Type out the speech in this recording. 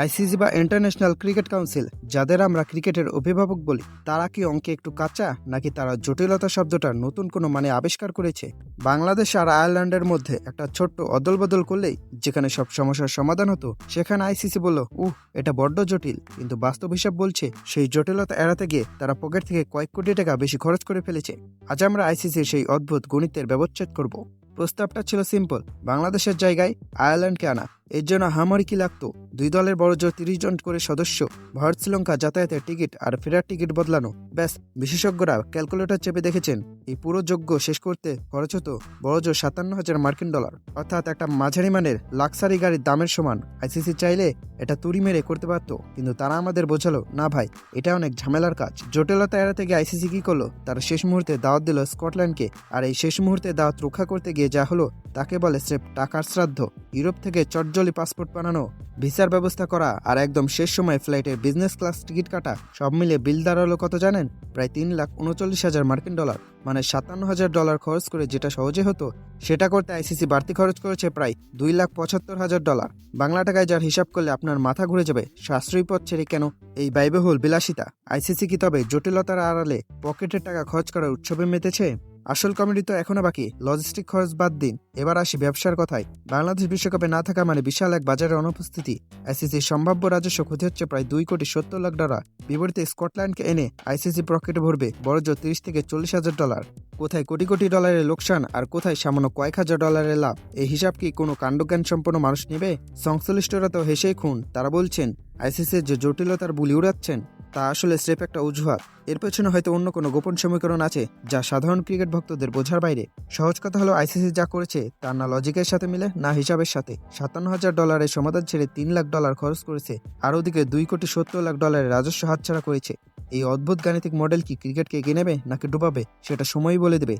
ICC বা international cricket council, যাদের আমরা ক্রিকেটের অভিভাবক বলি, তারা কি অঙ্কে একটু কাঁচা, নাকি তারা জটিলতা শব্দটা নতুন কোনো মানে আবিষ্কার করেছে? বাংলাদেশ আর আয়ারল্যান্ডের মধ্যে একটা ছোট্ট অদলবদল করলেই যেখানে সব সমস্যার সমাধান হতো, সেখানে আইসিসি বলল, এটা বড্ড জটিল। কিন্তু বাস্তব হিসাব বলছে সেই জটিলতা এড়াতে গিয়ে তারা পকেট থেকে কয়েক কোটি টাকা বেশি খরচ করে ফেলেছে। আজ আমরা আইসিসির সেই অদ্ভুত গণিতের ব্যবচ্ছেদ করব। প্রস্তাবটা ছিল সিম্পল, বাংলাদেশের জায়গায় আয়ারল্যান্ডকে আনা। এর জন্য হামারি কি লাগতো? দুই দলের বড় জোর 30 জন করে সদস্য, ভারত শ্রীলঙ্কা যাতায়াতের টিকিট আর ফেরার টিকিট বদলানো, ব্যাস। বিশেষজ্ঞরা ক্যালকুলেটর চেপে দেখেছেন এই পুরো যজ্ঞ শেষ করতে খরচ হতো বড় জোর $57,000, অর্থাৎ একটা মাঝারি মানের লাক্সারি গাড়ির দামের সমান। আইসিসি চাইলে এটা তুড়ি মেরে করতে পারত, কিন্তু তারা আমাদের বোঝালো, না ভাই, এটা অনেক ঝামেলার কাজ। জটিলতা এড়াতে গিয়ে আইসিসি কি করলো? তারা শেষ মুহূর্তে দাওয়াত দিল স্কটল্যান্ডকে, আর এই শেষ মুহূর্তে দাওয়াত রক্ষা করতে গিয়ে যা হলো তাকে বলে স্রেফ টাকার শ্রাদ্ধ। ইউরোপ থেকে চটজলি পাসপোর্ট বানানো, ভিসার ব্যবস্থা করা, আর একদম শেষ সময় ফ্লাইটের বিজনেস ক্লাস টিকিট কাটা, সব মিলে বিল দাঁড়ালো কত জানেন? প্রায় $3,39,000, মানে $57,000 খরচ করে যেটা সহজে হতো সেটা করতে আইসিসি বাড়তি খরচ করেছে প্রায় $2,75,000। বাংলা টাকায় যার হিসাব করলে আপনার মাথা ঘুরে যাবে। সাশ্রয়ী পথ ছেড়ে কেন এই ব্যয়বহুল বিলাসিতা? আইসিসি কি তবে জটিলতার আড়ালে পকেটের টাকা খরচ করার উৎসবে মেতেছে? আসল কমেডি তো এখনো বাকি। লজিস্টিক খরচ বাদ দিন, এবার আসি ব্যবসার কথায়। বাংলাদেশ বিশ্বকাপে না থাকা মানে বিশাল এক বাজারের অনুপস্থিতি। আইসিসির সম্ভাব্য রাজস্ব ক্ষতি হচ্ছে প্রায় $2,70,00,000। বিপরীতে স্কটল্যান্ডকে এনে আইসিসি পকেটে ভরবে বড়জোর $30,000 থেকে $40,000। কোথায় কোটি কোটি ডলারের লোকসান আর কোথায় সামান্য কয়েক হাজার ডলারের লাভ? এই হিসাব কি কোনো কাণ্ডজ্ঞান সম্পন্ন মানুষ নেবে? সংশ্লিষ্টরা তো হেসেই খুন। তারা বলছেন আইসিসির যে জটিলতার বুলি উড়াচ্ছেন তা আসলে স্রেফ একটা অজুহাত। এর পেছনে হয়তো অন্য কোনো গোপন সমীকরণ আছে যা সাধারণ ক্রিকেট ভক্তদের বোঝার বাইরে। সহজ কথা হলো, আইসিসি যা করেছে তা না লজিকের সাথে মিলে, না হিসাবের সাথে। $57,000 সমাধান ছেড়ে $3,00,000 খরচ করেছে, আর ওদিকে $2,70,00,000 রাজস্ব হাতছাড়া করেছে। এই অদ্ভুত গাণিতিক মডেল কি ক্রিকেটকে এগিয়ে নেবে নাকি ডুবাবে, সেটা সময়ই বলে দেবে।